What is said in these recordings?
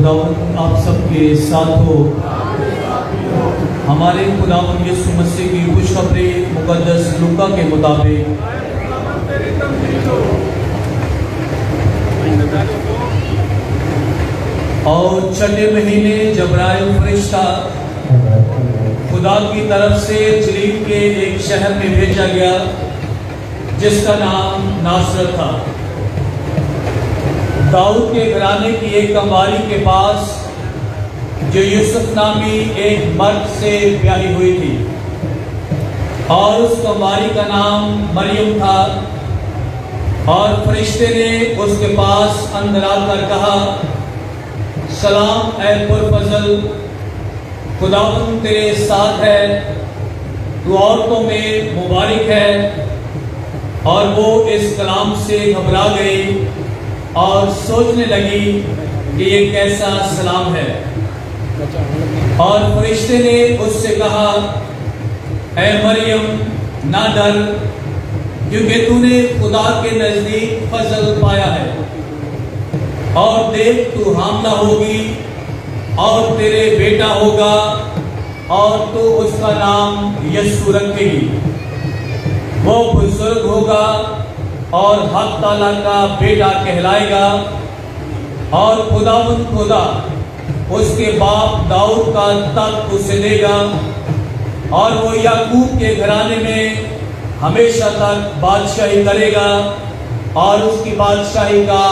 खुदावंद आप सबके साथ हो। हमारे खुदावंद यीशु मसीह की खुशखबरी मुकद्दस लूका के मुताबिक और छठे महीने जब्राइल फरिश्ता खुदा की तरफ से जलील के एक शहर में भेजा गया जिसका नाम नासरत था। दाऊद के घराने की एक कंवारी के पास जो यूसुफ नामी एक मर्द से ब्याही हुई थी और उस कंवारी का नाम मरियम था। और फरिश्ते ने उसके पास अंदर आकर कहा, सलाम ऐ पुरफज़ल, खुदावंद तेरे साथ है, तू औरतों में मुबारक है। और वो इस कलाम से घबरा गई और सोचने लगी कि ये कैसा सलाम है। और फरिश्ते ने उससे कहा, ऐ मरियम ना डर, क्योंकि तूने खुदा के नजदीक फजल पाया है। और देख तू हामला होगी और तेरे बेटा होगा और तू उसका नाम यीशु रखेगी। वो बुजुर्ग होगा और हक ताला का बेटा कहलाएगा। और खुदावंद खुदा उसके बाप दाऊद का तख्त उसे देगा और वो याकूब के घराने में हमेशा तक बादशाही करेगा और उसकी बादशाही का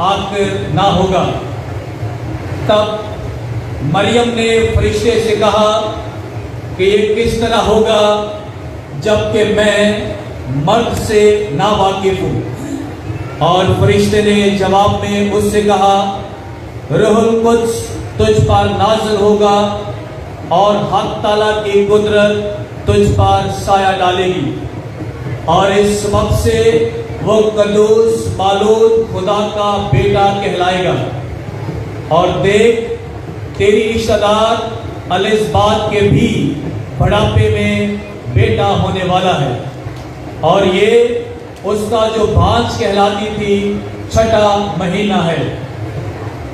आखिर ना होगा। तब मरियम ने फरिश्ते से कहा कि ये किस तरह होगा जबकि मैं मर्द से ना वाकिफ हूँ। और फरिश्ते ने जवाब में उससे कहा, रूहुल कुद्स तुझ पर नाज़िल होगा और हक ताला की कुदरत तुझ पर साया डालेगी। और इस सबब से वो कदूस मालूद खुदा का बेटा कहलाएगा। और देख तेरी रिश्तेदार एलिज़ाबेथ के भी बुढ़ापे में बेटा होने वाला है और ये उसका जो भांज कहलाती थी छठा महीना है,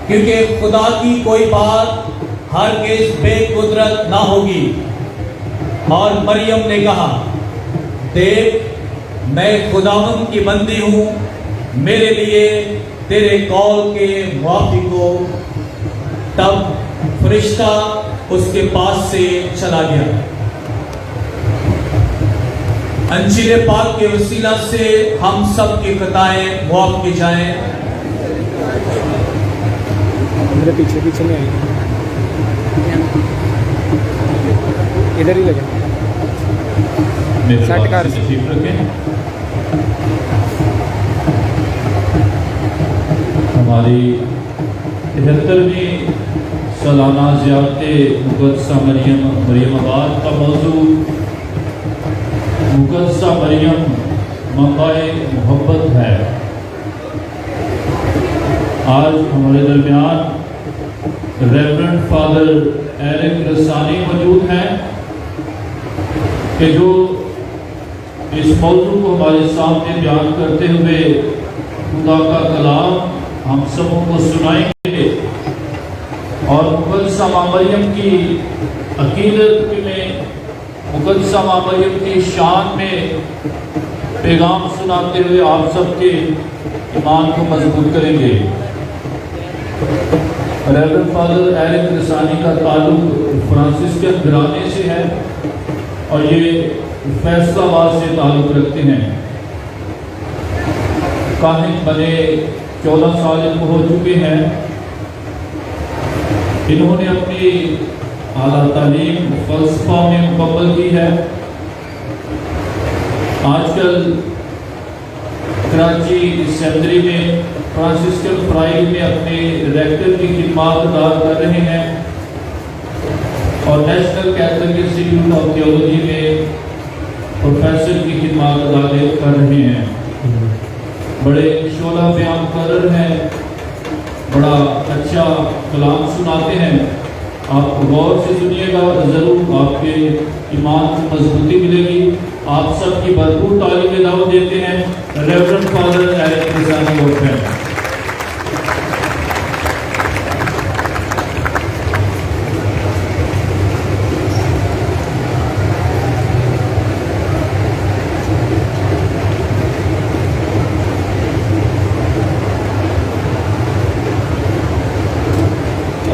क्योंकि खुदा की कोई बात हरगिज़ बेकुदरत ना होगी। और मरियम ने कहा, देख मैं खुदावंद की बंदी हूँ, मेरे लिए तेरे कौल के मुआफिक हो। तब फरिश्ता उसके पास से चला गया। अंजीर पाक के वसीला से हम सब की खताएं मुआफ की जाएं। मेरे पीछे पीछे नहीं आई, इधर ही लगे षटकार हमारी 73वीं सालाना ज़ियारते मुक़द्दसा मरियमाबाद का मौजू मुक़द्दसा मरियम मंबाए मोहब्बत है। आज हमारे दरमियान रेवरेंड फादर एरिक रसानी मौजूद हैं कि जो इस मौजू को हमारे सामने बयान करते हुए खुदा का कलाम हम सबों को सुनाएंगे और मुक़द्दसा मरियम की अकीदत में, मुक़द्दसा मरियम की शान में पैगाम सुनाते हुए आप सबके ईमान को मजबूत करेंगे। रेवरेंड फादर एरिक रसानी का ताल्लुक फ्रांसिस्कन घराने से है और ये फैसलाबाद से ताल्लुक रखते हैं। काहिन बने 14 साल इनको हो चुके हैं। इन्होंने अपनी आला तालीम फ़लसफ़ा में मुकम्मल की है। आजकल कराची सेंट्री में फ्रांसिस्कन फ्राइल में अपने रेक्टर की खिदमत अदा कर रहे हैं और national Catholic institute of theology में प्रोफेसर की खिदमत अदा कर रहे हैं। बड़े शोला बयान कर हैं, बड़ा अच्छा कलाम सुनाते हैं। आप गौर से सुनिएगा, ज़रूर आपके ईमान को मजबूती मिलेगी। आप सबकी भरपूर तालीम दावत देते हैं रेवरेंड फादर एरिक रसानी।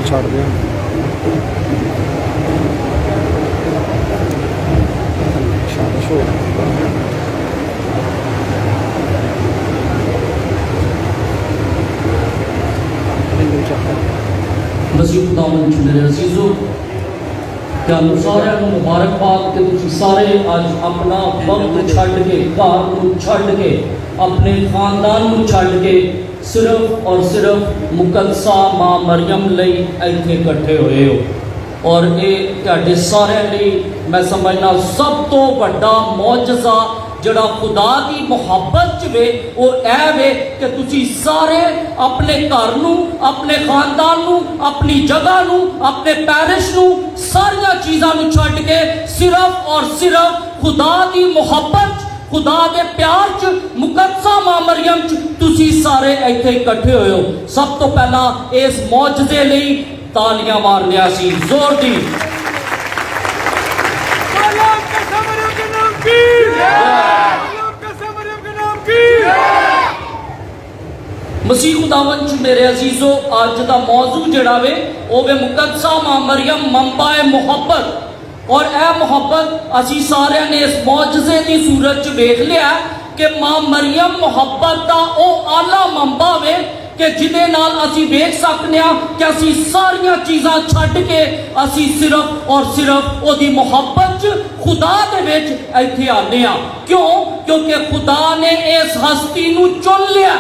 ਛੱਡਦੇ ਹਾਂ ਸ਼ਾਬਾਸ਼ ਹੋ मसीह खुदावंद मेरे अजीजों ਤੁਹਾਨੂੰ ਸਾਰਿਆਂ ਨੂੰ ਮੁਬਾਰਕਬਾਦ ਕਿ ਤੁਸੀਂ ਸਾਰੇ ਅੱਜ ਆਪਣਾ ਵਕਤ ਛੱਡ ਕੇ ਘਰ ਨੂੰ ਛੱਡ ਕੇ ਆਪਣੇ ਖਾਨਦਾਨ ਨੂੰ ਛੱਡ ਕੇ ਸਿਰਫ ਔਰ ਸਿਰਫ ਮੁਕੱਦਸਾ ਮਾਂ ਮਰੀਮ ਲਈ ਇੱਥੇ ਇਕੱਠੇ ਹੋਏ ਹੋ ਔਰ ਇਹ ਤੁਹਾਡੇ ਸਾਰਿਆਂ ਲਈ ਮੈਂ ਸਮਝਣਾ ਸਭ ਤੋਂ ਵੱਡਾ ਮੌਜਜ਼ਾ ਜਿਹੜਾ खुदा की मुहब्बत च वे वो ऐ वे कि तुसी सारे अपने घर नू अपने खानदान नू अपनी जगह नू अपने पैरिश नू सारिया चीज़ां नू छड्ड के सिर्फ और सिर्फ खुदा की मुहब्बत खुदा के प्यार च मुकद्दसा मां मरियम च तुसी सारे इत्थे इकट्ठे होए हो सब तो पहला इस मौजज़े लई तालियां मार लिया सी जोर दी मसीह खुदावंद मेरे अजीजों अज का मौजू जड़ा वे वो वे मुकद्दसा मां मरियम मंबाए मुहब्बत और यह मुहब्बत असी सारे ने इस मौजज़े की सूरत च वेख लिया कि मां मरियम मुहब्बत का वो आला मंबा वे कि जिदे नाल असी वेख सकते हैं कि असी सारिया चीज़ां छड्ड के असी सिर्फ और सिर्फ ओदी मुहब्बत च खुदा दे विच इत्थे आने आ क्यों क्योंकि खुदा ने इस हस्ती नू चुन लिया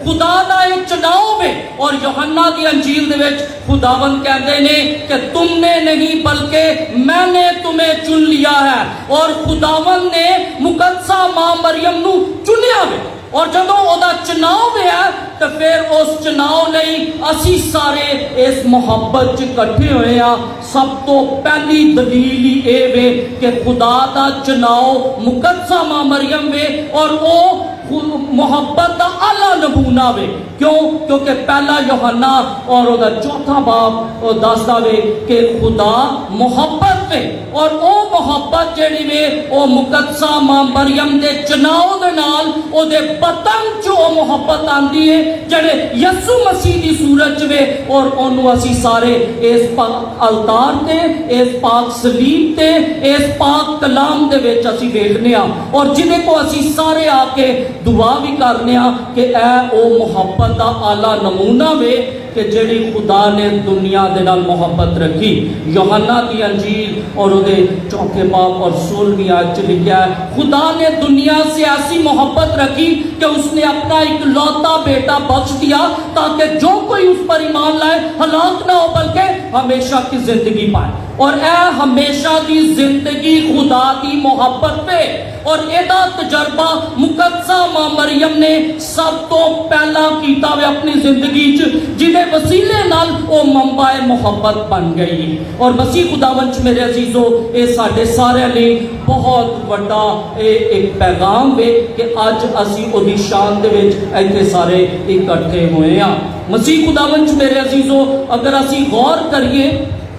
खुदा दा एक चुनाव में और यूहन्ना की अंजील दे विच खुदावंद कहते ने कि तुमने नहीं बल्कि मैंने तुम्हें चुन लिया है और खुदावंद ने मुकद्दसा मां मरियम नू चुनिया वे और जदों ओदा चुनाव है तो फिर उस चुनाव लई असी सारे इस मुहब्बत च इकट्ठे होए आ सब तो पहली दलील ही ये वे कि खुदा दा चुनाव मुकद्दसा मां मरियम वे और वो मुहब्बत का आला नमूना वे क्यों क्योंकि पहला यूहन्ना और ओदा चौथा बाब दसदा वे कि खुदा मुहब्बत वे और वो मुहब्बत जेड़ी वे वो मुकद्दसा मां मरियम दे चुनाव दे नाल ओदे बतन च वो मुहब्बत आंदी है जेड़े यसू मसीह दी सूरत च वे और ओनू असी सारे इस पाक अलतार ते इस पाक सलीब ते इस पाक कलाम दे विच असी वेखने आ और जिदे को असी सारे आके दुआ भी करने कि ऐ ओ मुहब्बत का आला नमूना वे कि जेड़ी खुदा ने दुनिया दे नाल मोहब्बत रखी यूहन्ना की अंजील और उहदे चौथे बाब और 16वीं आयत च लिखा है खुदा ने दुनिया से ऐसी मोहब्बत रखी कि उसने अपना इकलौता बेटा बख्श दिया ताकि जो कोई उस पर ईमान लाए हलाक ना हो बल्कि हमेशा की जिंदगी पाए और ए हमेशा की जिंदगी खुदा की मोहब्बत पे और एदा तजर्बा मुकद्दसा मां मरियम ने सब तो पहला कीता वे अपनी जिंदगी च जिहदे वसीले नाल ओ मंबाए मोहब्बत बन गई और मसीह खुदावंद मेरे अजीजों ये साडे सारे लिए बहुत वड्डा एक पैगाम वे कि अज असी ओदी शान दे विच इत्थे सारे इकट्ठे होए आ मसीह खुदावंद मेरे अजीजों अगर असी गौर करिए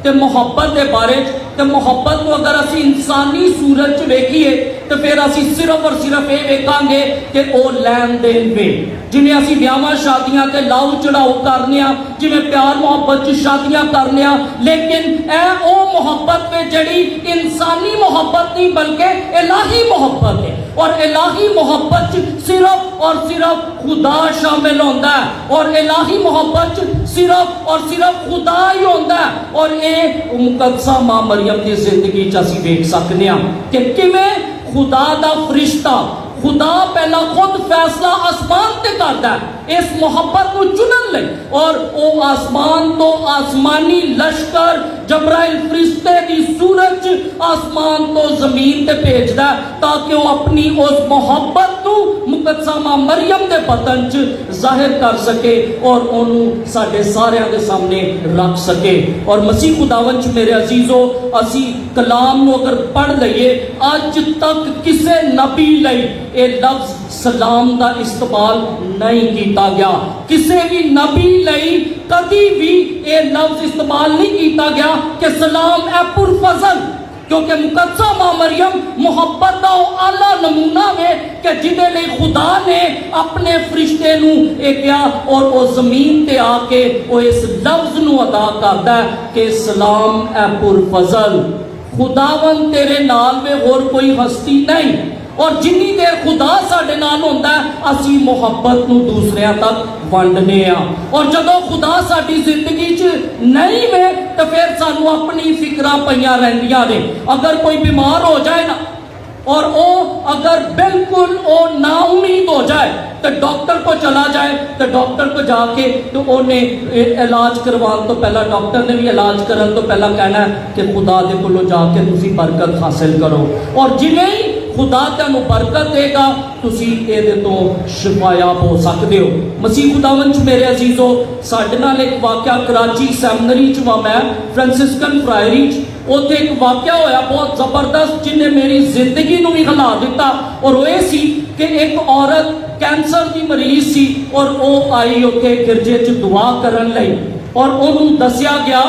तो मुहब्बत के बारे तो मुहब्बत को अगर असी इंसानी सूरत च वेखीए तो फिर असी सिर्फ और सिर्फ ये वेखांगे कि वो लैन देन वे जिवें असी ब्याहां शादियां ते लाऊ चढ़ाऊ करने आ जिवें प्यार मुहब्बत च शादियां करने आ लेकिन ए ओ मुहब्बत में जड़ी इंसानी मोहब्बत नहीं बल्कि इलाही मोहब्बत है और इलाही मोहब्बत च सिर्फ और सिर्फ खुदा शामिल होंदा है और इलाही मोहब्बत च सिर्फ और सिर्फ खुदा ही होंदा है और ये मुकद्दसा मां मरियम की जिंदगी च असी वेख सकते हैं कि किवें खुदा दा फरिश्ता खुदा पहला खुद फैसला आसमान ते करता है इस मोहब्बत को चुनन ले और वो आसमान तो आसमानी लश्कर जबराइल फरिश्ते की सूरत आसमान तो जमीन ते भेजदा ताकि वो अपनी उस मोहब्बत को मुकद्दसा मां मरियम के बतन च जाहिर कर सके और ओनू साडे सारियां दे सामने रख सके और मसीह खुदावंद मेरे अजीजों असी कलाम नू अगर पढ़ लईए अज तक किसी नबी लई ये लफ्ज सलाम का इस्तेमाल नहीं किया गया किसी भी नबी लई कभी भी ये लफ्ज इस्तेमाल नहीं किया गया कि सलाम ए पुरफजल क्योंकि मुकद्दसा मां मरियम मुहब्बत का आला नमूना वे कि जिदे लिए खुदा ने अपने फरिश्ते नूं ये कहा और वो जमीन ते आके वो इस लफ्ज नूं अदा करता है कि सलाम ए पुरफजल, खुदावन तेरे नाल में और कोई हस्ती नहीं। और जिन्नी देर खुदा साडे नाल होंदा है असी मुहब्बत नूं दूसरियां तक वंडने आ। और जदों खुदा साडी जिंदगी च नहीं वे तो फिर सानू अपनी फिक्रां पईयां रहिंदियां ने। अगर कोई बीमार हो जाए ना और वो अगर बिल्कुल वो नाउमीद हो जाए तो डॉक्टर को चला जाए तो डॉक्टर को जाके तो उन्हें इलाज करवाने तो पहला डॉक्टर ने भी इलाज करने तो पहला कहना है कि खुदा दे कोलों जाके तुसी बरकत हासिल करो। और जिवें ही खुदा तुहानू बरकत देगा तुसी इहदे तो शिफायाब हो सकते हो। मसीह खुदावंद मेरे अजीजो, साडे नाल एक वाकया कराची सैमनरी च वा मैं फ्रांसिस्कन प्रायरी च उत्थे एक वाकया होया बहुत जबरदस्त जिन्हें मेरी जिंदगी नूं भी हिला दिता। और वो सी कि एक औरत कैंसर की मरीज सी और वो आई उत्थे गिरजे च दुआ करन लई और उन्होंने दसिया गया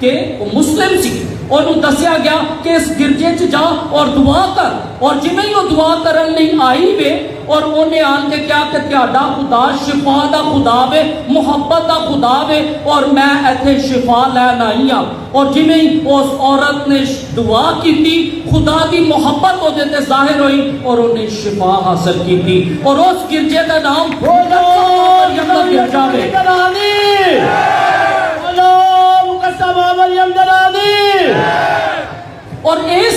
कि वो मुस्लिम सी। उन्होंने दसिया गया कि इस गिरजे च जा और दुआ कर। और जिवें ही वो दुआ करन लई आई वे और उन्हें आन के क्या कि तुहाडा खुदा शिफा दा खुदा वे, मुहब्बत दा खुदा वे और मैं इत्थे शिफा लैन आई हाँ। और जिवें ही उस औरत ने दुआ की खुदा दी मुहब्बत उहदे ते जाहिर हुई और उन्हें शिफा हासिल की। और उस गिरजे का नाम मरियम दा गिरजा वे। और इस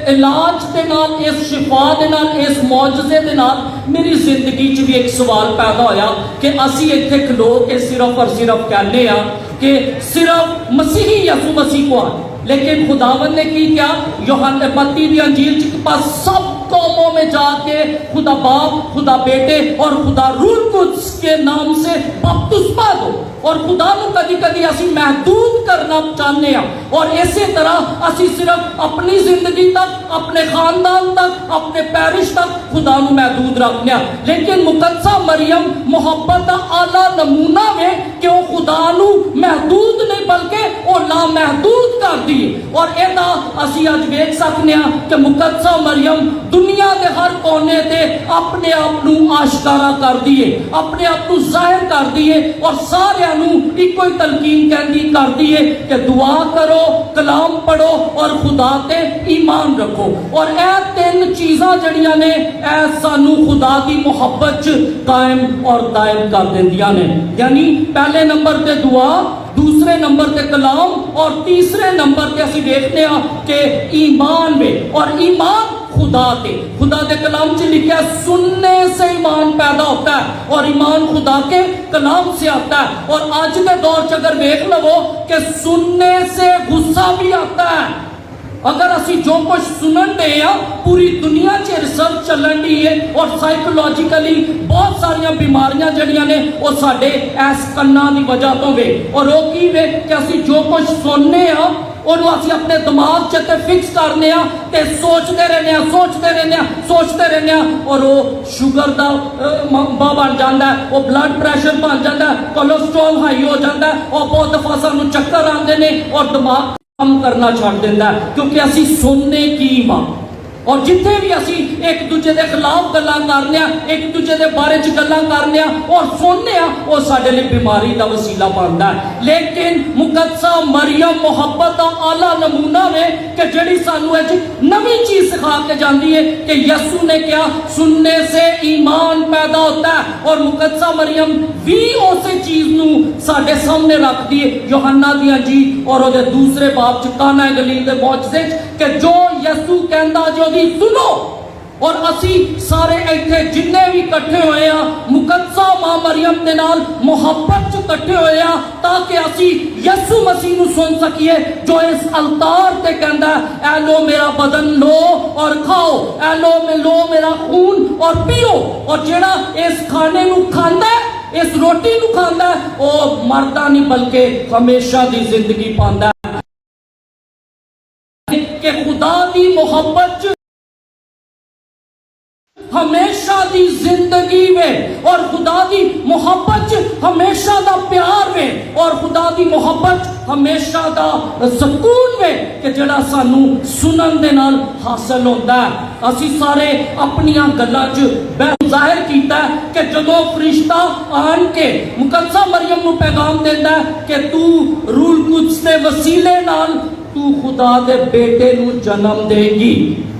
इलाज के नाल, इस शिफा के नाल, इस मौजजे के नाल मेरी जिंदगी च भी एक सवाल पैदा होया कि असी इत्थे खलो के सिर्फ और सिर्फ कहने आ कि सिर्फ मसीही यसू मसीह को आ। लेकिन खुदावन ने की क्या, यूहन्ना मत्ती दी अंजील च पास सब कौमों में जाके खुदा बाप, खुदा बेटे और खुदा रूह कुद्स के नाम से बपतिस्मा दो। और खुदा नूं कदी कदी असी महदूद करना चाहते हैं और इसी तरह असी सिर्फ अपनी जिंदगी तक, अपने खानदान तक, अपने पैरिश तक खुदा नूं महदूद रखने। लेकिन मुकद्दसा मरियम मुहब्बत का आला नमूना में कि वो खुदा नूं महदूद नहीं बल्कि वो लामहदूद कर दिए। और इहदा असी अज वेख सकते हैं कि मुकद्दसा मरियम दुनिया के हर कोने से अपने आप नूं आशकारा कर दिए, अपने आप नूं जाहिर कर दिए और सारे इको ही तलकीन कहती कर दिए कि दुआ करो, कलाम पढ़ो और खुदा ते ईमान रखो। और ए तीन चीज़ां जड़ियां ने ए सानू खुदा की मुहब्बत च कायम और दायम कर देंदियां ने। यानी पहले नंबर ते दुआ, दूसरे नंबर ते कलाम और तीसरे नंबर ते असी देखते हैं कि ईमान में। और ईमान खुदा के कलाम से लिखा सुनने से ईमान पैदा होता है और ईमान खुदा के कलाम से आता है। और आज के दौर च अगर देख लो कि सुनने से गुस्सा भी आता है। अगर असी जो कुछ सुनन दे पूरी दुनिया च रिसर्च चलन दी है और साइकोलॉजिकली बहुत सारिया बीमारियां जड़ियां ने वो साडे इस कन्ना की वजह तो वे। और वो की वे कि असी जो कुछ सुनने और असी अपने दिमाग च फिक्स करने ते सोचते रहने और वो शुगर का बन जाता है, वो ब्लड प्रेशर बन जाता है, कोलेस्ट्रॉल हाई हो जाता है और बहुत दफा सानू चक्कर आते हैं और दिमाग काम करना छड़ देता है क्योंकि असी सुनने की मां। और जिथे भी असी एक दूजे के खिलाफ गल्लां करने, एक दूजे के बारे च गल्लां करने और सुनने वो साडे लिए बीमारी का वसीला बनता है। लेकिन मुकद्दसा मरियम मुहब्बत का आला नमूना वे कि जिहड़ी सानू नवी चीज सिखा के जाती है कि यसू ने क्या सुनने से ईमान पैदा होता है। और मुकद्दसा मरियम भी उस चीज नू साडे सामने रख दी है यूहन्ना दी अंजील और उहदे दूसरे बाब च काना गलील दे मौजज़े कि जो यसू कहंदा जो सुनो। और असी सारे इत्थे जिन्ने भी इकट्ठे हुए मुकद्दसा मां मरियम दे नाल मुहब्बत च इकट्ठे हुए ताकि असी यसू मसीह नूं सुन सकीए जो इस अलतार ते कहंदा ऐ लो मेरा बदन लो और खाओ, ऐ लो मेरा खून और पियो। और जेड़ा इस खाने नूं खांदा है, इस रोटी नूं खांदा है, वो मरदा नहीं बल्कि हमेशा दी जिंदगी पांदा है। कि खुदा दी मोहब्बत हमेशा दी जिंदगी में और खुदा दी मोहब्बत हमेशा दा प्यार में और खुदा दी मुहब्बत हमेशा दा सकून वे कि जिहड़ा सानू सुनन दे नाल हासिल होंदा है। असी सारे अपनियां गल्लां च जाहिर कीता कि जदों फरिश्ता आन के मुकद्दसा मरियम नू पैगाम देंदा है कि तू रूल कुद्स दे वसीले नाल तू खुदा दे बेटे नू जन्म देगी,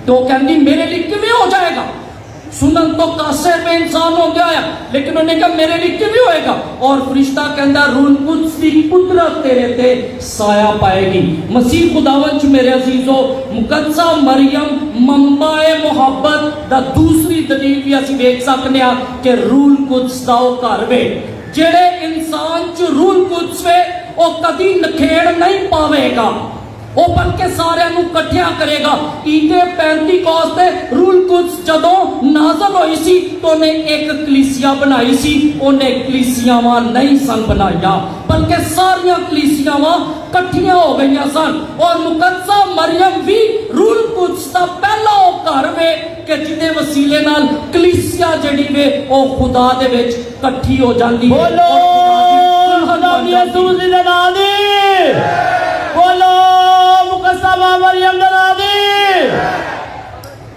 तो कहंदी मेरे लिए किवें हो जाएगा? सुनन तो कासिर में इंसान हो गया है, लेकिन उन्हें कहा मेरे लिए किवें होएगा? और फरिश्ता कहंदा रूल कुद्स दी कुदरत तेरे ते साया पाएगी। मसीह खुदावन च मेरे अजीजो, मुकद्दसा मरियम मंबाए मुहब्बत दा दूसरी दलील भी असीं देख सकने आ कि रूल कुद्स दा ओ घर वे। जेड़े इंसान च रूल कुद्स वे ओ कदी नखेड़ नहीं पावेगा, वो बल्कि सारे कट्ठिया करेगा। ईदे पेंतीकोस्त ते रूल कुद्स जदों नाज़िल होई सी तो उन्हें एक कलीसिया बनाई सी, उन्हें कलीसियावां नहीं सन बनाया, बल्कि सारियां कलीसियावां कट्ठिया हो गई सन। और मुकद्दसा मरियम भी रूल कुद्स दा पहला वो घर वे कि जिहदे वसीले नाल कलीसिया जिहड़ी वे ओ खुदा दे विच कट्ठी हो जांदी है। बोलो खुदा दी यीशु दी नाम दी, बोलो मुकद्दसा मरियम दा नाम दी।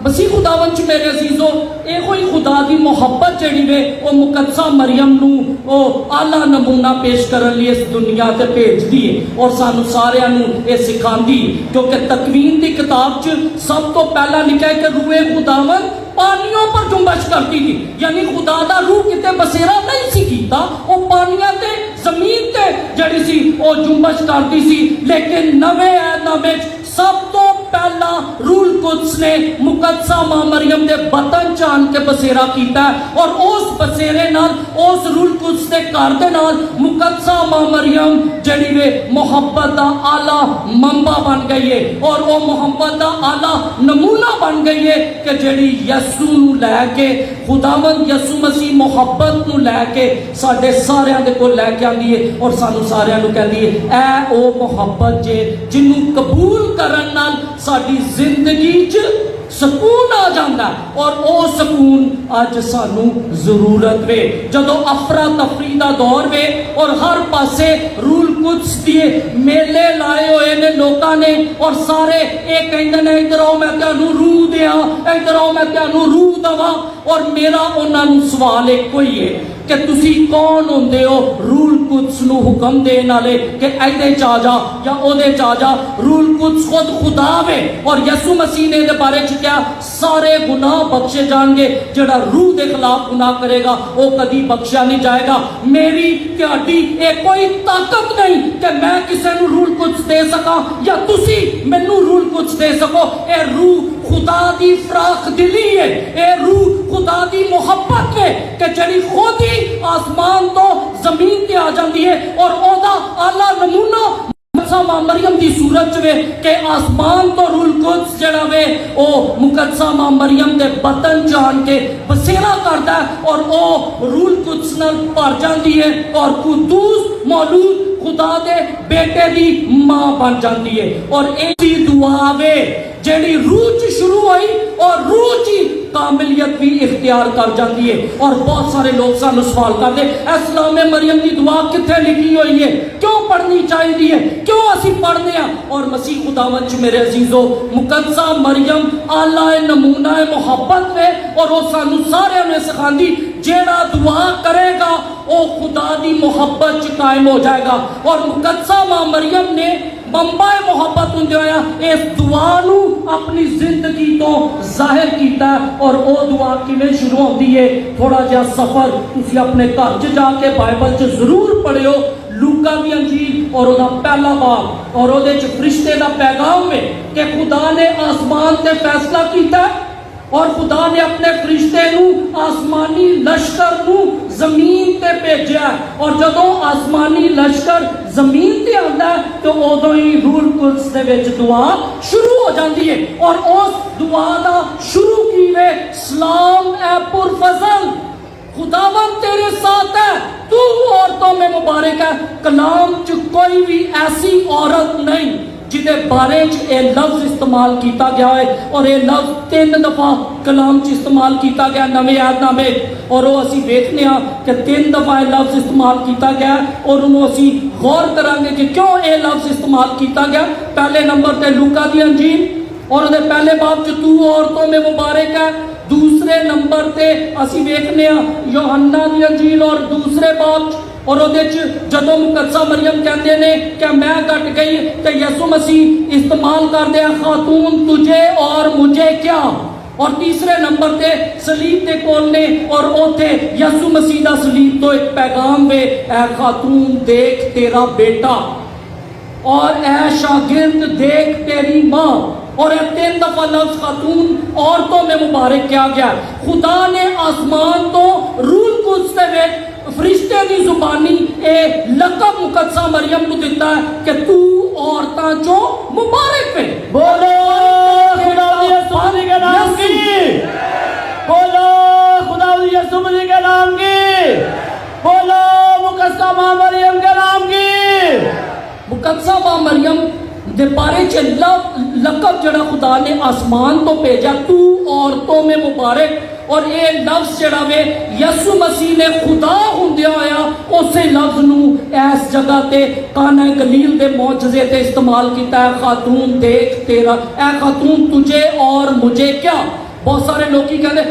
मसीह खुदावन च मेरे अजीजो, एहो ही खुदा दी मुहब्बत जिहड़ी वे ओ मुकद्दसा मरियम नू ओ आला नमूना पेश करन लई इस दुनिया ते भेजदी है और सानू सारियां नू ये सिखांदी। क्योंकि तकवीन दी किताब च सब तो पहला लिखा है कि रूहे खुदावन पानियों पर जुम्बश करती थी, यानी खुदा दा रूह किते बसेरा नहीं सी कीता, ओ पानियां ते जमीन ते जड़ी सी ओ जुम्बश करती सी। लेकिन नवे नामे सब तो पहला रूल कुद्स ने मुकद्दसा मां मरियम दे बतन चान के बसेरा कीता और उस बसेरे नाल उस रूल कुद्स दे घर दे नाल मुकद्दसा मां मरियम जड़ी वे मोहब्बत दा आला मंबा बन गई है और वो मोहब्बत दा आला नमूना बन गई है कि जड़ी यसू नू लैके खुदावंद यसू मसीह मोहब्बत नू लैके साडे सारियां दे कोल लैके आंदी है और सानू सारियां नू कहंदी है ऐ ओ मोहब्बत जे जिन्नू कबूल करन नाल साडी जिंदगी च सकून आ जाता और वो सकून अज सानू जरूरत वे। जदों अफरा तफरी का दौर वे और हर पासे रूल कुद्स दिए मेले लाए हुए ने लोगों ने और सारे ये कहते हैं इधर आओ मैं तुहानू रूह देआ, इधर आओ मैं तुहानू रूह दवा। और मेरा उन्होंने सवाल एक ही है कि तुसी कौन होंदे हो रूल कुद्स नू हुक्म देने वाले कि ऐदे चा जा या ओदे चा जा। रूल कुद्स खुद खुदा वे और यसू मसीह ने दे बारे च क्या सारे गुनाह बख्शे जाएंगे। जेड़ा रूह दे खिलाफ गुनाह करेगा वो कदी बख्शा नहीं जाएगा। मेरी तुहाडी कोई ताकत नहीं कि मैं किसी नू रूल कुद्स दे सका या तुसी मैनू रूल कुद्स दे सको। ये रूह खुदा दी फराख दिली है, ये रूह खुदा दी मोहब्बत है कि जड़ी खुद ही आसमान तो जमीन पे आ जाती है और ओदा आला नमूना मुकद्दसा मरियम दी सूरत वे के आसमान तो रूल कुद्स जड़ा वे ओ मुकद्दसा मरियम दे बतन जान के बसेरा करता है और ओ रूल कुद्स नाल भर जाती है और कुद्दूस मौलूद खुदा दे बेटे दी मां बन जाती है। और ऐसी दुआ वे जेड़ी रूह च शुरू हुई और रूह च कामिलियत भी इख्तियार कर जाती है। और बहुत सारे लोग सानू सवाल करते इस्लाम में मरियम की दुआ कितने लिखी हुई है, क्यों पढ़नी चाहिए है, क्यों असी पढ़ने हैं। और मसीह खुदावंद च मेरे अजीजो मुकद्दसा मरियम आला नमूना मोहब्बत में और वो सानू सारे ने सिखांदी जेड़ा दुआ करेगा वो खुदा दी मोहब्बत च कायम हो जाएगा। और मुकद्दसा मां मरियम ने मंबाए मोहब्बत होंदे होया इस दुआ नू अपनी जिंदगी तो जाहिर कीता और वो दुआ किवें शुरू होती है। थोड़ा जिहा सफर तुसी अपने घर च जाके बाइबल च जरूर पढ़ियो। लूका दी अंजील और ओदा पहला बाब और ओदे च फरिश्ते दा पैगाम है कि खुदा ने आसमान ते फैसला कीता और खुदा ने अपने फरिश्ते नू आसमानी लश्कर नू जमीन ते भेजा और जदों आसमानी लश्कर जमीन ते आंदा तो उदों ही रूल कुद्स दे विच दुआ शुरू हो जाती है। और उस दुआ दा शुरू कीवे सलाम ए पुरफज़ल खुदावंद तेरे साथ है, तू औरतों में मुबारक है। कलाम च कोई भी ऐसी औरत नहीं जिदे बारे च ये लफ्ज इस्तेमाल किया गया है और ये लफ्ज 3 दफा कलाम च इस्तेमाल किया गया नवे ऐतनामे और वो असी देखने कि 3 दफा ये लफ्ज इस्तेमाल किया गया और उन्होंने असी गौर करांगे कि क्यों ये लफ्ज इस्तेमाल किया गया। पहले नंबर ते लूका दी अंजील और उहदे पहले बाब च तू औरतों में मुबारक है। दूसरे नंबर ते असी देखने यूहन्ना दी अंजील और दूसरे बाब च और जदों मुकद्दसा मरियम कहते ने कि मैं कट गई तो यसु मसीह इस्तेमाल कर दिया खातून तुझे और मुझे क्या। और तीसरे नंबर ते सलीब के कोल ने और ओथे यसु मसीह दा सलीब तो एक पैगाम वे ऐ खातून देख तेरा बेटा और ऐ शागिर्द देख तेरी माँ। और 3 दफा लफ्ज खातून औरतों में मुबारक किया गया। खुदा ने आसमान तो रूल कुदस दे फरिश्ते की जुबानी ए लकब मुकद्दसा मरियम को दिता है कि तू औरतां चो मुबारक है। बोलो खुदा यीशु मसीह के नाम की, बोलो खुदा यीशु मसीह के नाम की, बोलो मुकद्दसा मां मरियम के नाम की। मुकद्दसा मां मरियम दे बारे च लकब जड़ा खुदा ने आसमान तो भेजा तू औरतों में मुबारक और ये लफ्ज जड़ा वे यसु मसीह ने खुदा हुंदिया होया उस लफ्ज नू इस जगह ते काना गलील दे मौजज़े ते इस्तेमाल किया है। खातून देख तेरा ऐ खातून तुझे और मुझे क्या। बहुत सारे लोग कहते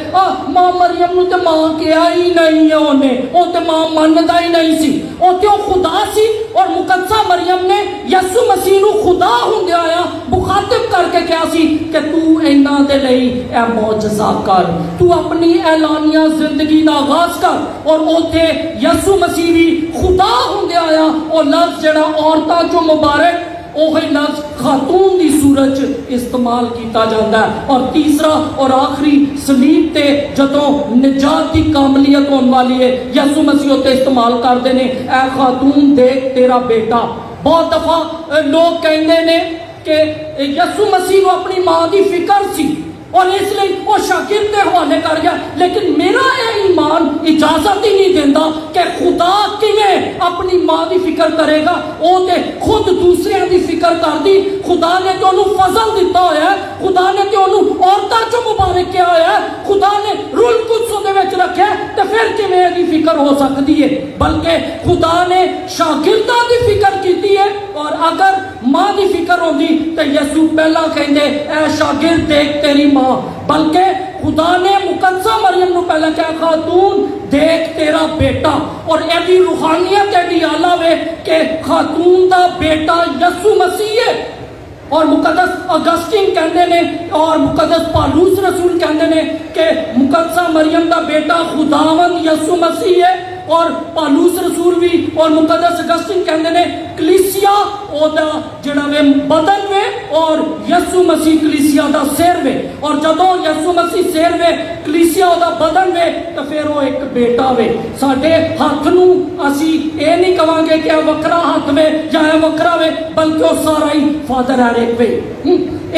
मां मरियम नु ते मां कहा ही नहीं है उन्हें वो तो मां मनदा ही नहीं सी वो तो खुदा सी। और मुकद्दसा मरियम ने यसु मसीह नु खुदा हुंदिया होया मुखातिब करके कहा सी कि तू इन्हां दे लई ए मौजज़ा कर, तू अपनी ऐलानिया जिंदगी दा आगाज कर। और ओथे यसु मसीह भी खुदा हुंदिया होया और लफ्ज जड़ा औरतां चो मुबारक वही लफ्ज खातून की सूरत इस्तेमाल किया जाता है। और तीसरा और आखिरी सलीब ते जदों निजात की कामलियत होने वाली है यसु मसीह ते इस्तेमाल करते हैं ऐ खातून देख तेरा बेटा। बहुत दफा लोग कहते हैं कि यसु मसीह को अपनी मां की फिक्र सी और इसलिए वो शागिर्द के हवाले कर गया। लेकिन मेरा यह ईमान इजाजत ही नहीं देता कि खुदा किवें अपनी मां की फिक्र करेगा। वो तो खुद दूसरों की फिक्र कर दी। खुदा ने तो उन्होंने फजल दिता होया है, खुदा ने तो उन्होंने औरतां चो मुबारक किया होया है, खुदा ने रूल कुदस दे विच रखा तो फिर किवें इहदी फिक्र हो सकती है। बल्कि खुदा ने शागिर्दां की फिक्र की है और अगर मां की फिक्र होती तो यसू पहला कहते ऐ शागिर्द देख तेरी मां। बल्कि खुदा ने मुकद्दसा मरियम को पहले क्या खातून देख तेरा बेटा। और एडी रूहानियत एडी आला वे कि खातून का बेटा यसु मसीह है। और मुकद्दस अगस्टिन कहते ने और मुकद्दस पालूस रसूल कहते ने कि मुकद्दसा मरियम का बेटा खुदावंद यसु मसीह है। और पालूस रसूल भी और मुकद्दस अगस्टिन कहते ने कलीसिया ओदा जिहड़ा वे बदन वे और यसु मसीह कलीसिया दा सिर वे। और जदों यसु मसीह सिर वे कलीसिया ओदा बदन वे तो फिर वो एक बेटा वे। साडे हाथ नू असी ये नहीं कहांगे कि वखरा हाथ वे या वखरा वे बल्कि वो सारा ही फादर है एक वे।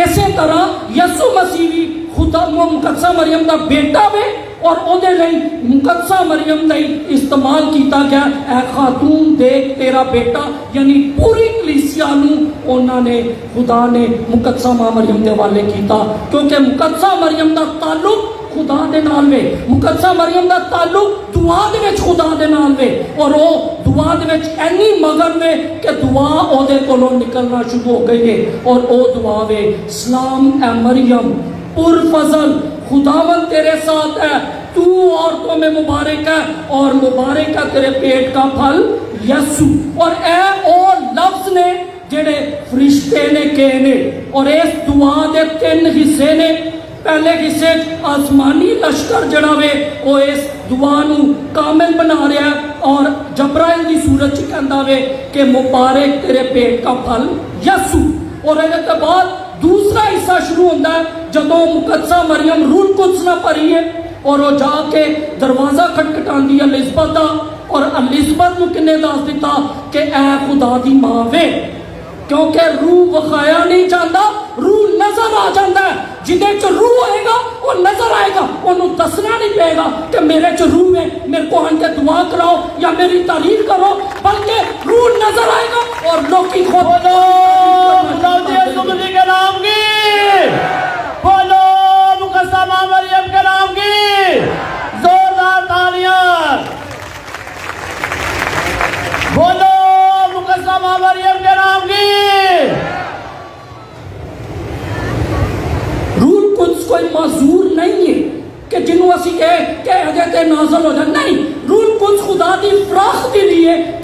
इसे तरह यसु मसीह भी खुदा मुकद्दसा मरियम का बेटा वे और ओदे लई मुकद्दसा मरियम लई इस्तेमाल किया गया ऐ खातून देख तेरा बेटा। यानी पूरी कलीसिया नू उन्होंने खुदा ने मुकद्दसा मां मरियम के हवाले किया क्योंकि मुकद्दसा मरियम का ताल्लुक खुदा दे नाल वे। मुकद्दसा मरियम का ताल्लुक दुआ दे विच खुदा दे नाल वे और वो दुआ दे विच इन्नी मगन वे कि दुआ ओदे कोलों निकलना शुरू हो गई है। और वो दुआ वे सलाम ए मरियम पुरफजल खुदावन तेरे साथ है, तू औरतों में मुबारक है और मुबारक है तेरे पेट का फल यसु। और ए ओ लफ्ज ने जेड़े फरिश्ते ने कहे ने और इस दुआ दे 3 हिस्से ने। पहले हिस्से आसमानी लश्कर जड़ा वे वो इस दुआ नू कामिल बना रहा है और जबराइल की सूरत कहता वे कि मुबारक तेरे पेट का फल यसु। और इसके बाद दूसरा हिस्सा शुरू होता है जदों मुकद्दसा मरियम रूह कुद्स ना भरी है और वो जाके दरवाजा खटखटाती है एलिज़ाबेथ का। और एलिज़ाबेथ को किन्ने दस दिता कि ऐ खुदा दी मां वे। क्योंकि रूह वखाया नहीं जाता, रूह नजर आ जाता है। जिदे च रूह होएगा वो नजर आएगा, उन्होंने दसना नहीं पेगा कि मेरे च रूह है मेरे को आके दुआ कराओ या मेरी तारीफ करो, बल्कि रूह नजर आएगा और लोग की खुद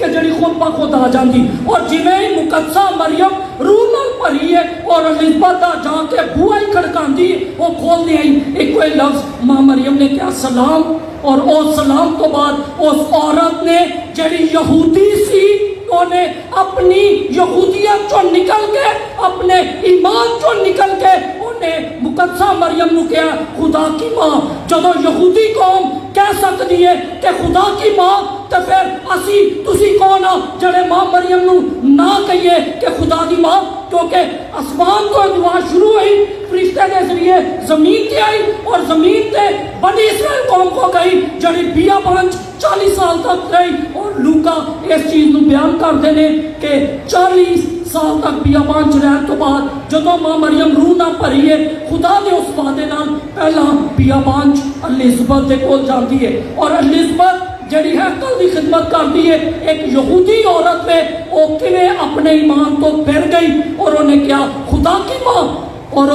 कि जड़ी खुद ब खुद आ जाती। और जिवें ही मुकद्दसा मरियम रूह नाल भरी है और एलिज़ाबेथ दा जाके बूहा ही खड़कांदी है, वो खोलदे ही एक कोई लफ्ज मां मरियम ने क्या सलाम, और उस सलाम तो बाद उस औरत ने जड़ी यहूदी सी उन्हें अपनी यहूदियत चो निकल के अपने ईमान चो निकल के उन्हें मुकद्दसा मरियम नु कहा खुदा की मां। जदों यहूदी कौम कह सकती है कि खुदा की मां, तो फिर असी तुसी कौन आ जड़े मां मरियम नु ना कहिए कि खुदा की मां, क्योंकि आसमान तो दुआ शुरू हुई फरिश्ते के जरिए जमीन पे आई और जमीन पे बनी इस्राएल कौम को गई जड़ी बियाबान 40 साल तक रही। और लूका इस चीज को बयान करते हैं कि 40 साल तक बियाबान च रहने तो बाद जदों मां मरियम रूह ना भरी है, खुदा ने उस वादे नाल पहला बियाबान च एलिज़ाबेथ दे कोल जाती है। और एलिज़ाबेथ जड़ी है कल की खिदमत करती है एक यहूदी औरत में, वो किवें अपने ईमान तो फिर गई और उन्हें क्या खुदा की मां, और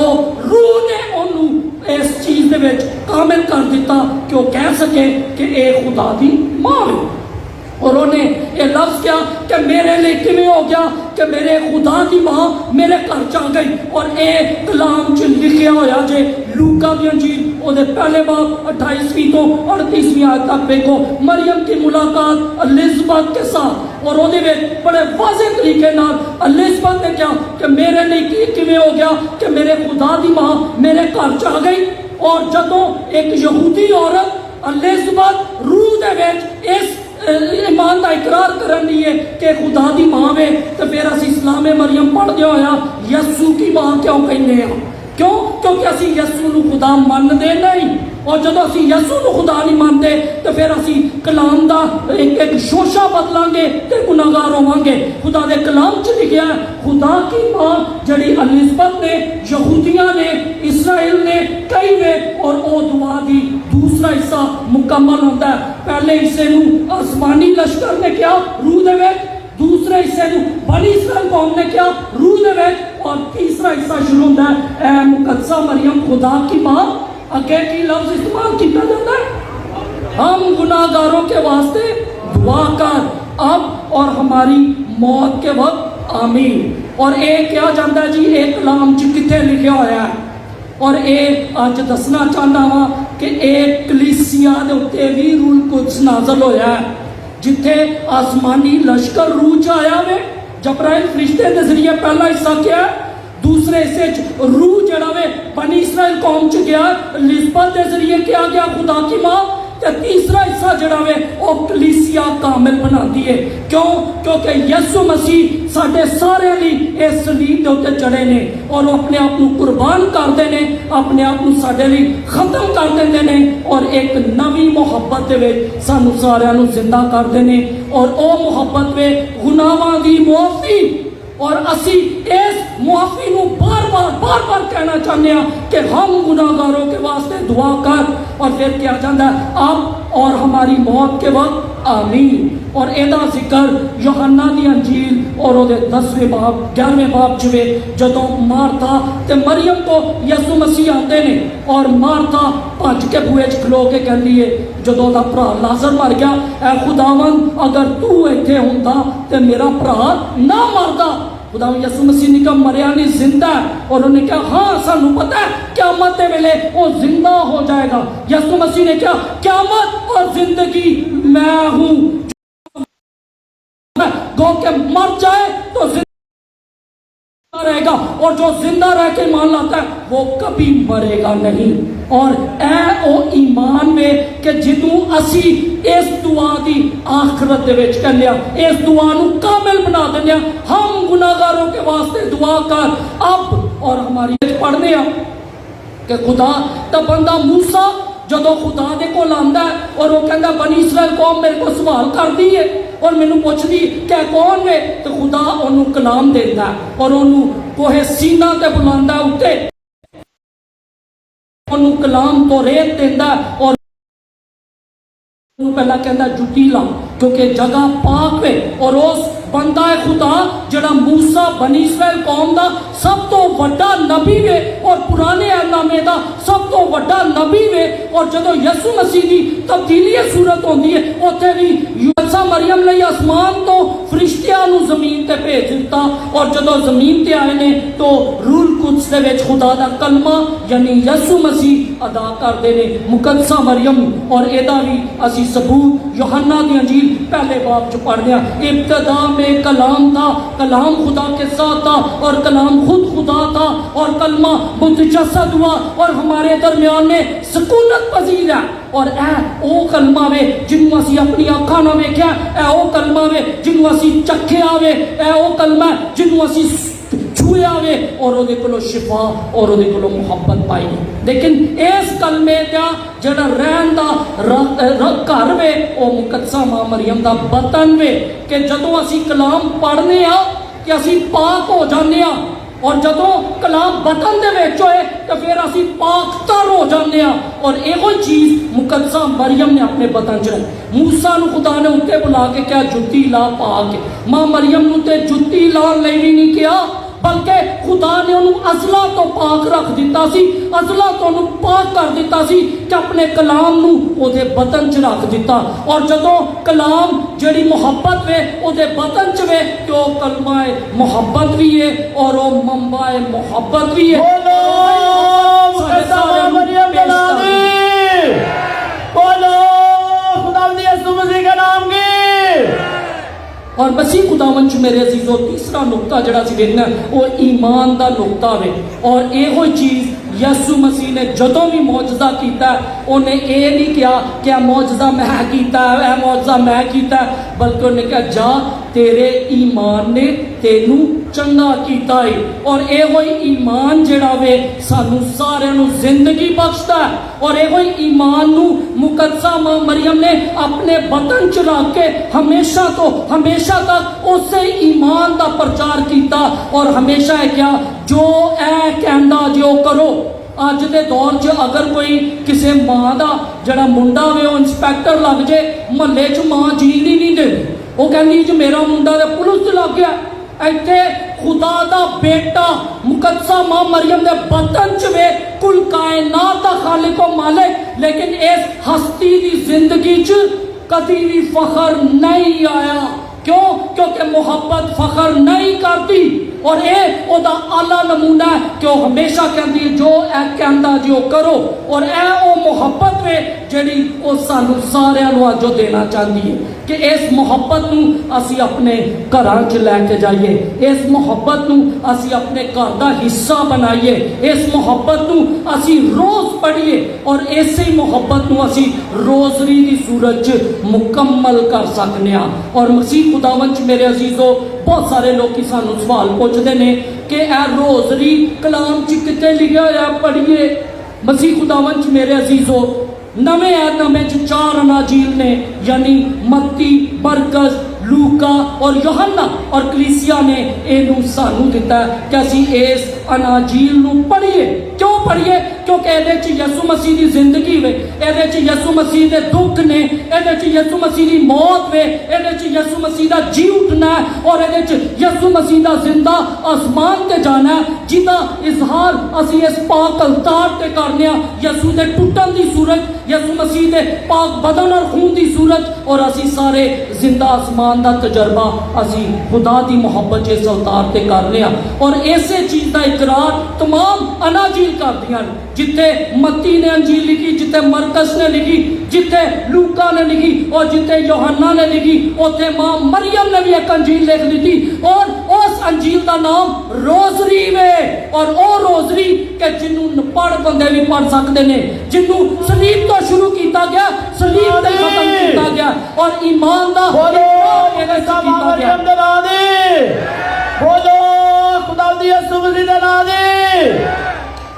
रूह ने उन्होंने इस चीज दे विच कामिल कर दिता कि वो कह सके कि ए खुदा दी मां है। और उन्हें ये लफ्ज क्या कि मेरे लिए किवें हो गया कि मेरे खुदा की मां मेरे घर च आ गई। और ये कलाम च लिखिया होया जे लूका दी अंजील ओदे पहले बाब 28वीं तो 38वीं आयत तक देखो, मरियम की मुलाकात एलिज़ाबेथ के साथ, और ओदे विच बड़े वाज़े तरीके नाल एलिज़ाबेथ ने क्या कि मेरे लिए किवें हो गया कि मेरे खुदा की मां मेरे घर च आ गई। और जदों एक यहूदी औरत एलिज़ाबेथ रूह दे विच इस ईमान का इकरार करन दी है कि खुदा की मां वे, तो फिर असी इस्लाम मरियम पढ़दे होया यसू की मां क्यों कहने हैं? क्यों? क्योंकि असी यसू नूं खुदा मनदे नहीं। और जब असी यसू नूं खुदा नहीं मानते तो फिर असी कलाम दा एक एक शोशा बदलांगे ते गुनाहगार होवांगे। खुदा दे कलाम च लिखिया है खुदा की मां जड़ी एलिज़ाबेथ ने, यहूदियां ने, इसराइल ने कई वे, और वो दुआ दी दूसरा हिस्सा मुकम्मल होता है। पहले हिस्से नूं आसमानी लश्कर ने क्या रूह दे विच, दूसरे हिस्से नूं बनी इस्राइल कौम ने क्या रूह दे विच, और तीसरा हिस्सा शुरू होता है ए मुकद्दसा मरियम खुदा की मां। अगे की लफ्ज इस्तेमाल किया जाता है हम गुनाहगारों के वास्ते दुआ कर अब और हमारी मौत के वक्त आमीन। और एक क्या जाता है जी एक कलाम च किथे लिखा होया है, और एक अज दसना चाहना वा कि एक कलीसिया दे उत्ते भी रूल कुछ नाज़िल होया है जिथे आसमानी लश्कर रूह च आया वे। जबराइल फरिश्ते के जरिए पहला हिस्सा क्या है, दूसरे हिस्से रूह जड़ा वे बनी इस्राइल कौम च गया, एलिज़ाबेथ के जरिए क्या गया खुदा की मां, ते तीसरा हिस्सा जड़ा वे वो कलीसिया कामिल बनाती है। क्यों? क्योंकि यीशु मसीह साडे सारे लिए इस सलीब के उत्ते चढ़े ने और वो अपने आप को कुर्बान करते हैं, अपने आप को साडे लिए खत्म कर देंगे ने और एक नवी मुहब्बत दे विच सानू सारियां नू जिंदा करते हैं। और वो मुहब्बत में गुनाहां दी मुआफी, और असी इस मुआफी को बार बार कहना चाहते हैं कि हम गुनाहगारों के वास्ते दुआ कर, और फिर क्या चाहता है अब और हमारी मौत के वक्त आमीन। और एदा जिक्र यूहन्ना दी अंजील और ओदे 10वें बाब 11वें बाब च वे जदों मार्था ते मरियम को यसु मसीह आते ने और मार्था भज के बूहे च खलो के कहती है जदों दा भरा लाजर मर गया, ऐ खुदावंद अगर तू इत्थे हुंदा ते मेरा भरा ना मरदा। खुदा यसु मसीह ने कहा मरिया नहीं जिंदा है, और उन्होंने कहा हाँ सानू पता है क़यामत के वेले वो जिंदा हो जाएगा। यसु मसीह ने कहा क़यामत और जिंदगी मैं हूं, गो के मर जाए तो जिंदा रहेगा और जो जिंदा रह के मान लाता है वो कभी मरेगा नहीं। और ए ओ ईमान में कि जिदू असी इस दुआ की आखिरत दे विच कन्या इस दुआ नू कामिल बना देंगे। हम गुनाहगारों के वास्ते दुआ कर अब और हमारी पढ़ने कि खुदा तो बंदा मूसा जदों खुदा दे कोल आंदा है और वो कहता बनी इस्राइल कौम मेरे को सवाल करती है और मैनू पूछदी कि कौन वे, तो खुदा उन्होंने कलाम देता है और उन्होंने कोहे सीना ते बुलांदा उत्ते उन्होंने कलाम तो रेत देता और पहला कहता जुटी ला क्योंकि जगह पाक है और उस बंदा है खुदा जड़ा मूसा बनी इस्राएल कौम दा सब तो वड्डा नबी वे और पुराने नामे दा सब तो वड्डा नबी वे। और जदों यसु मसीह की तब्दीली सूरत होती है उत्थे भी यूसुफ मरियम लई आसमान तो फरिश्तियां नूं जमीन ते भेज दिता और जदों जमीन ते आए ने तो रूल कुद्स दे विच खुदा दा कलमा यानी यसु मसीह अदा करदे ने मुकद्दसा मरियम। और एदा भी असी सबूत यूहन्ना दी अंजील पहले बाब च पढ़दे हां, इब्तिदा में कलाम था, कलाम खुदा के साथ था और कलाम खुद खुदा था और कलमा मुतजस्सद हुआ और हमारे दरमियान में सुकूनत पजीर है। और ए ओ कलमा वे जिन्हों असी अपनी अखा ना वेख्या, ए ओ कलमा वे जिन्हों असी चखिया वे, ए ओ कलमा जिन्हों असी छुआ वे और ओदे कोलों शिफा और ओदे कोलों मुहब्बत पाई। लेकिन इस कलमे दा जड़ा रहन दा घर वे ओ मुकद्दसा मां मरियम दा बतन वे कि जदों असी कलाम पढ़ने आ कि असी पाक हो जाने आ और जदों कलाम बतन दे विच होए तो फिर असी पाकतर हो जाने आ। और एहो चीज मुकद्दसा मरियम ने अपने बतन च रखी। मूसा नूं खुदा ने उत्ते बुला के क्या जुत्ती ला पा के, मां मरियम नूं ते जुत्ती लाउण लई भी नहीं कहा बल्कि खुदा ने उन्होंने अजला तो पाक रख दिता सी, अजला तो उन्होंने पाक कर दिता सी कि अपने कलाम नूं ओदे बतन च रख दिता। और जदों कलाम जड़ी मुहब्बत वे ओदे बतन च वे तो कलमाए मुहब्बत भी है और वो मंबाए मुहब्बत भी है। मुकद्दसा मां मरियम के नाम की बोलो, खुदा दी यसु मसीह के नाम की। और मसीह खुदावंद मेरे अजीजों तीसरा नुकता जड़ा सी देखना वो ईमान का नुकता वे। और यो चीज़ यसु मसीह ने जदों भी मौजदा किया उन्हें ये नहीं कहा कि आ मौजदा मैं किया, यह मौजदा मैं किया, बल्कि उन्हें कहा जा तेरे ईमान ने तेनू चंगा किया है। और यो ईमान जड़ा वे सानू सारे जिंदगी बख्शता है। और यो ईमान नू मुकद्दसा मां मरियम ने अपने बतन च रख के हमेशा तो हमेशा तक उसे ईमान का प्रचार किया और हमेशा है क्या जो ए कहंदा जो करो। अज के दौर च अगर कोई किसी मां का जड़ा मुंडा वे वो इंस्पैक्टर लग जाए महल्ले च मां जीन ही नहीं देती, वो कहती जो मेरा मुंडा तो पुलिस लग गया। इत्थे खुदा दा बेटा मुकद्दसा मां मरियम दे बतन च वे कुल कायनात दा खालिक व मालिक, लेकिन इस हस्ती दी जिंदगी च कभी भी फखर नहीं आया। क्यों? क्योंकि मुहब्बत फखर नहीं करती। और ये ओदा आला नमूना है कि वह हमेशा कहती है जो ए कहंदा जो करो। और ए वो मुहब्बत वे जिहड़ी वो सानू सारियां नू अज देना चाहती है कि इस मुहब्बत नू असी अपने घरां च लैके जाइए, इस मुहब्बत नू असी अपने घर का हिस्सा बनाइए, इस मुहब्बत नू असी रोज पढ़िए और इसी मुहब्बत नू असी रोजरी की सूरत च मुकम्मल कर सकने आ। और मसीह खुदावंद मेरे अजीजों बहुत सारे लोग सानू सवाल पूछते हैं कि ए रोजरी कलाम च कितने लिखा होया पढ़िए। मसीह खुदावंद मेरे अजीजों नवे नामे च 4 अनाजील ने यानी मत्ती, मरकस, लूका और यूहन्ना और कलीसिया ने इनू सानू दिता कि असी इस अनाजील नू पढ़िए। क्यों पढ़िए? क्योंकि ये यसु मसीह की जिंदगी वे, ये यसु मसीह के दुख ने, ये यसु मसीह की मौत वे, ये यसु मसीह का जी उठना है और ये यसु मसीह का जिंदा आसमान ते जाना है, जिदा इजहार असी इस पाक अवतार ते करने यसु के टुटन की सूरत, यसु मसीह के पाक बदन और खून की सूरत और असी सारे जिंदा आसमान का तजर्बा असी खुदा की मुहब्बत इस अवतार ते करने। और इसे चीज़ का इकरार तमाम अनाजील कर दिया, जिथे मत्ती ने अंजील लिखी, जिथे मरकस ने लिखी, जिथे लूका ने लिखी और जिथे यूहन्ना ने लिखी, उथे मां मरियम ने भी एक अंजील लिख दी थी और उस अंजील का नाम रोजरी वे। और वो रोजरी के जिन्हों पढ़ बंदे भी पढ़ सकते हैं, जिन्हों सलीब तो शुरू किया गया, सलीब से खत्म किया गया और ईमान का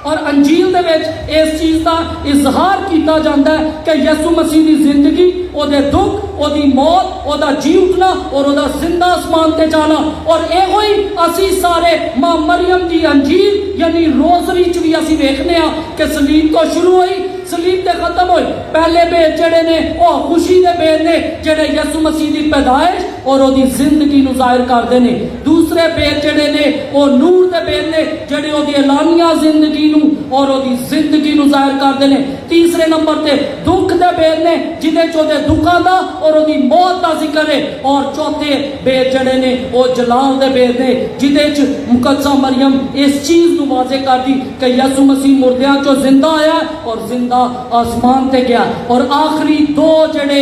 और अंजील दे विच इस चीज़ का इजहार किया जाता है कि यसु मसीह की जिंदगी, ओदे दुख, ओदी मौत, ओदा जी उठना और ओदा जिंदा आसमान ते जाना। और यो ही असी सारे मां मरियम की अंजील यानी रोजरी च भी असी वेखने कि सलीब तो शुरू हुई, सलीब ते खत्म होए। पहले भेद जेड़े ने वो खुशी दे भेद ने जेड़े यसु मसीह दी पैदाइश और ओदी जिंदगी नू जाहिर करदे ने। दूसरे भेद जेड़े ने वो नूर दे भेद ने जेड़े ओदी एलानिया जिंदगी नू और ओदी जिंदगी नू जाहिर करदे ने। तीसरे नंबर ते दुख दे भेद ने जिदे च ओदे दुखां दा और ओदी मौत दा जिक्र है। और चौथे भेद जड़े ने वो जलाल दे भेद ने जिदे च मुकद्दसा मरियम इस चीज नू वाजे कर दी कि यसु मसीह मुर्दियां चो जिंदा आया और जिंदा आसमान ते गया। और आखिरी दो जड़े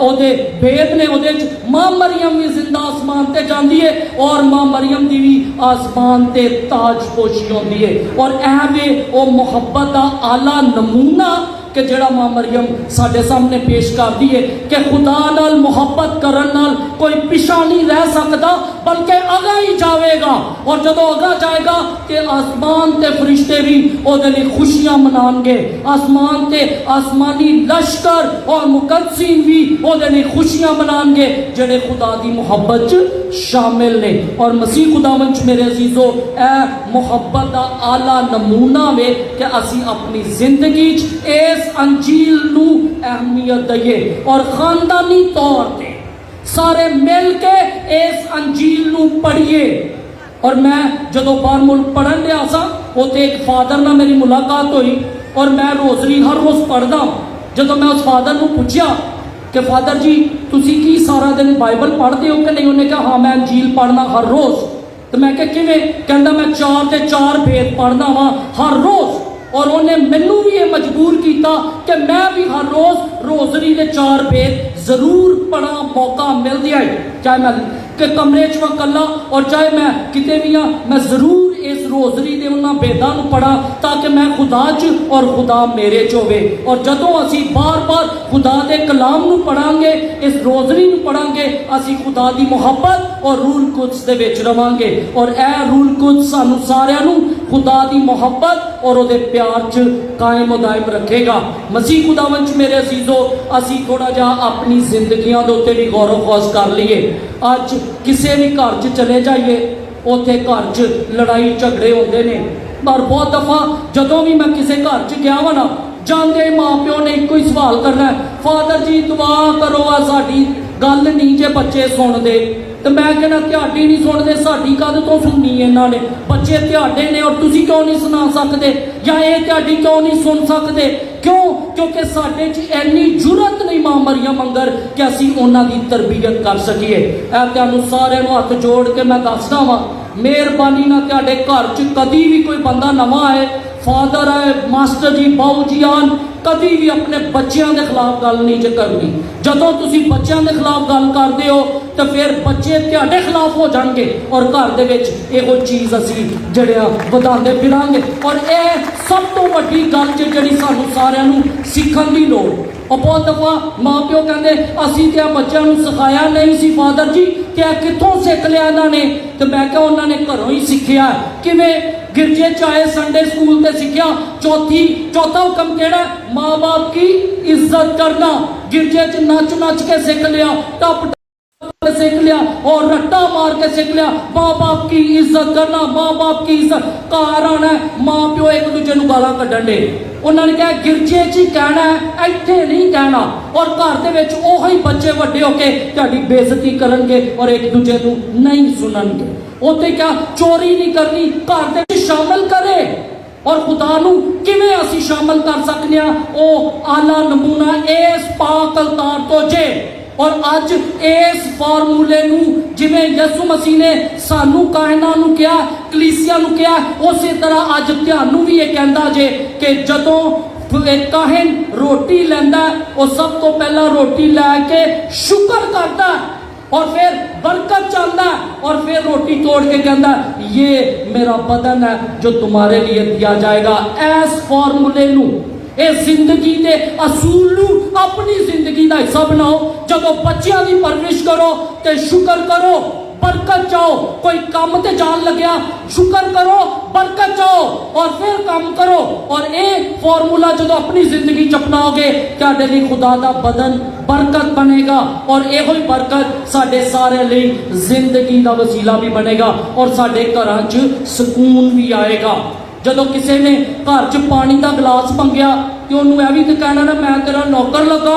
ओदे भेद ने ओदे च मां मरियम भी जिंदा आसमान ते जांदी है और मां मरियम दी भी आसमान ते ताजपोशी होंदी है। और ऐ वो मुहब्बत दा आला नमूना कि जड़ा मां मरियम साडे सामने पेश करती है कि खुदा नाल मुहब्बत करन नाल कोई पिछा नहीं रह सकता बल्कि अगा ही जाएगा। और जदों अगा जाएगा कि आसमान ते फरिश्ते भी ओदे लई खुशियां मनाएंगे। आसमान ते आसमानी लश्कर और मुकद्दसीन भी ओदे लई खुशियां मनाएंगे जेड़े खुदा दी मुहब्बत च शामिल ने। और मसीह खुदावंद च मेरे अजीजों ए मुहब्बत दा आला नमूना वे कि असी अपनी जिंदगी च इस अंजील नू अहमियत दईए और खानदानी तौर पे सारे मिल के इस अंजील नू पढ़िए। और मैं जदों बाहर मुल्क पढ़न लिया सा उत्थे एक फादर नाल मेरी मुलाकात हुई और मैं रोज़री हर रोज़ पढ़दा। जदों मैं उस फादर नू पूछया कि फादर जी तुसी की सारा दिन बाइबल पढ़ते हो कि नहीं? उन्हें कहा हाँ मैं अंजील पढ़ना हर रोज़। तो मैं क्या किवें? कहंदा मैं 4 ते 4 भेद पढ़दा वां हर रोज़। और उन्हें मैनू भी ये मजबूर किया कि मैं भी हर रोज़ रोज़री के 4 भेद जरूर पढ़ा। मौका मिल दिया चाहे मैं कि कमरे च मैं कला और चाहे मैं किते भी हाँ मैं जरूर इस रोज़री के उन्होंने भेदों को पढ़ा ताकि मैं खुदा च और खुदा मेरे च होवे। और जदों असी बार बार खुदा के कलाम नू पढ़ांगे इस रोज़री नू पढ़ांगे असी खुदा की मुहब्बत और रूल कुद्स दे विच रवांगे। और ए रूल कुद्स सानू सारियां नू खुदा की मुहब्बत और उहदे प्यार च कायम दायम रखेगा। मसीह खुदावंद च मेरे अजीजों असी थोड़ा जा अपनी जिंदगियां दे उत्ते भी गौर खौज कर लीए। अज किसी भी घर च चले जाइए उत्थे घर च लड़ाई झगड़े होंदे ने। पर बहुत दफा जदों भी मैं किसी घर च गया वा ना जांदे माँ प्यो ने एक ही सवाल करना है फादर जी दुआ करो आ साडी गल नहीं जे बच्चे सुनते। तो मैं कहना ध्याड़ी नहीं सुनते साडी कद तो सुननी इन्होंने बच्चे ध्याड़े ने और तुसी क्यों नहीं सुना सकते या ये ध्याड़ी क्यों नहीं सुन सकते? क्यों? क्योंकि साडे च इन्नी जुरत नहीं मां मरियम अंगर कि असी उन्हां दी तरबियत कर सकीए। ऐ तुहानू सारिआं नू हथ जोड़ के मैं दसदा वां मेहरबानी ना तुहाडे घर च कदी भी कोई बंदा नवां आए फादर आए मास्टर जी बाऊ जी आन कभी भी अपने बच्चों के खिलाफ गल नहीं करनी। जदों तुसी बच्चों के खिलाफ गल करते हो तो फिर बच्चे तुहाडे खिलाफ हो जाएंगे और घर दे विच इहो चीज़ असी जड़िया वधांदे फिरांगे। और यह सब तो वड्डी गल जिहड़ी सानू सारिआं नू सीखण दी लोड़। और बहुत दफा माँ प्यो कहते असी तो बच्चों को सिखाया नहीं सी फादर जी क्या कितों सीख लिया इन्होंने? तो मैं क्या उन्होंने घरों ही सीखिया किवें गिरजे चाहे संडे स्कूल से सीखिया। चौथा हुक्म केड़ा? माँ बाप की इज्जत करना। गिरजे च नच नच के सीख लिया टप सीख लिया और रट्टा मार के सीख लिया माँ बाप की इज्जत करना माँ बाप की इज्जत। घर आना माँ प्यो एक दूजे को गालां कड्ढण दे उन्होंने कहा गिरजे च ही कहना है इत्थे नहीं कहना। और घर दे विच ओही बच्चे वड्डे होके तुहाडी बेइज्जती करनगे और एक दूजे को नहीं सुनणगे। उत्थे क्या चोरी नहीं करनी घर दे विच शामिल करे। और खुदा नू किवें असी शामिल कर सकने आ? ओ आला नमूना इस पाक अलतार तो जे। और अज इस फार्मूले नू जिवें यसु मसीह ने सानू कायना नू कहा कलीसिया नू कहा उसी तरह अज तुहानू भी ये कहंदा जे कि जदों काहिन रोटी लैंदा वो सब तो पहला रोटी लैके शुक्र करता और फिर बरकत चाहता और फिर रोटी तोड़ के कहता ये मेरा बदन है जो तुम्हारे लिए दिया जाएगा। इस फॉर्मूले नू इस जिंदगी के असूल नू अपनी जिंदगी का हिस्सा बनाओ। जब बच्चों की परवरिश करो तो शुक्र करो बरकत चाहो। कोई काम ते जान लग्या शुक्र करो बरकत चाहो और फिर काम करो। और ये फॉर्मूला जो अपनी जिंदगी च अपनाओगे तुहाडे लई खुदा दा बदन बरकत बनेगा और यही बरकत साडे सारे लई जिंदगी का वसीला भी बनेगा और साडे घरां च सुकून भी आएगा। जदों किसी ने घर च पानी का गिलास मंगया ਤੇ ਉਹਨੂੰ ਇਹ ਵੀ ਤੇ ਕਹਿਣਾ ਨਾ मैं तेरा नौकर लगा,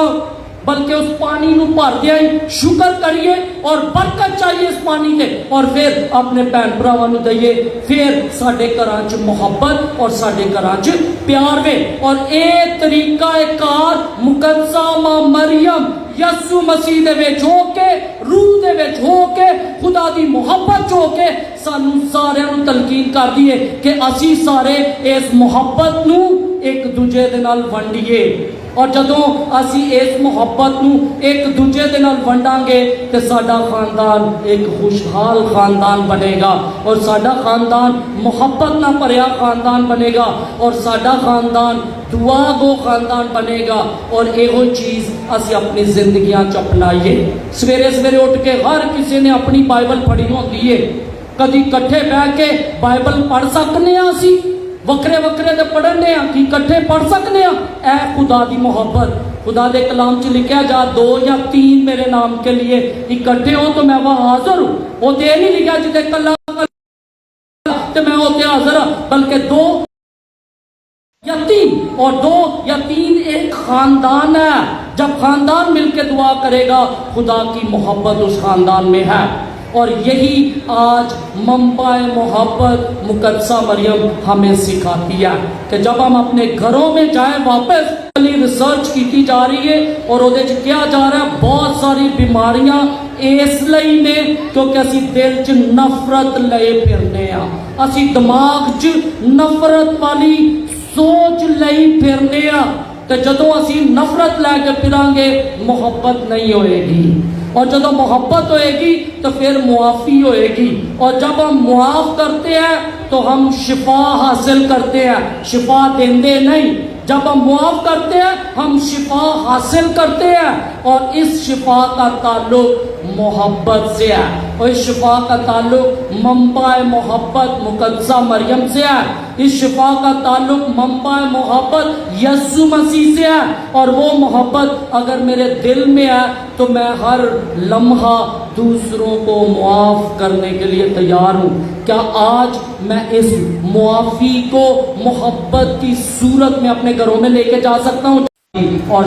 बल्कि उस पानी ਨੂੰ ਭਰ ਦਿਆਂ शुक्र करिए और बरकत चाहिए इस पानी के, और फिर अपने भैन भरावां ਨੂੰ दईए, फिर साडे घरां 'ਚ ਮੁਹੱਬਤ और साडे घरां 'ਚ प्यार वे। और ਇਹ तरीका कार मुकद्दसा मां मरियम यसु मसीह दे विच हो के, रूह दे विच हो के, खुदा दी मुहब्बत हो के सानू सारिਆਂ ਨੂੰ तलकीन कर दी है कि असी सारे इस मुहब्बत ਨੂੰ एक दूजे दे नाल वंडीए। और जदों असी इस मुहब्बत नूं एक दूजे दे नाल वंडांगे ते साडा खानदान एक खुशहाल खानदान बनेगा, और साडा खानदान मुहब्बत नाल भरिया खानदान बनेगा, और साडा खानदान दुआ गो खानदान बनेगा। और एहो चीज़ असी अपनी जिंदगियां च अपनाइए। सवेरे सवेरे उठ के हर किसी ने अपनी बाइबल पढ़ी होंदी है, कदी इकट्ठे बह के बाइबल पढ़ सकने असी, वक्रे वक्रे तो पढ़ने कि इकट्ठे पढ़ सकने। ऐ खुदा दी मोहब्बत, खुदा दे कलाम च लिखा जा 2 या 3 मेरे नाम के लिए इकट्ठे हो तो मैं वहां हाजिर हूं। वो तो नहीं लिखा जिसे कला तो मैं होते हाजिर हाँ, बल्कि 2 या 3, और 2 या 3 एक खानदान है। जब खानदान मिलकर दुआ करेगा, खुदा की मोहब्बत उस खानदान में है। और यही आज मंबाए मोहब्बत मुकद्दसा मरियम हमें सिखाती है कि जब हम अपने घरों में जाए वापस, रिसर्च की जा रही है और उहदे च क्या जा रहा है, बहुत सारी बीमारियां इसलिए ने क्योंकि असी दिल च नफरत लए फिरने आ, असी दिमाग च नफरत वाली सोच लई फिरने आ। तो जदों असी नफरत लैके फिरांगे मुहब्बत नहीं होएगी, और जब मोहब्बत होएगी तो फिर मुआफ़ी होएगी, और जब हम मुआफ़ करते हैं तो हम शिफा हासिल करते हैं, शिफा देंदे नहीं। जब हम मुआफ़ करते हैं हम शिफा हासिल करते हैं, और इस शिफा का ताल्लुक मोहब्बत से है, और इस शिफा का ताल्लुक मंबाए मोहब्बत मुकद्दसा मरियम से है। इस शिफा का ताल्लुक मंबाए मोहब्बत यस्सु मसीह से है, और वो मोहब्बत अगर मेरे दिल में है तो मैं हर लम्हा दूसरों को मुआफ़ करने के लिए तैयार हूँ। क्या आज मैं इस मुआफ़ी को मोहब्बत की सूरत में अपने घरों में लेके जा सकता हूँ? और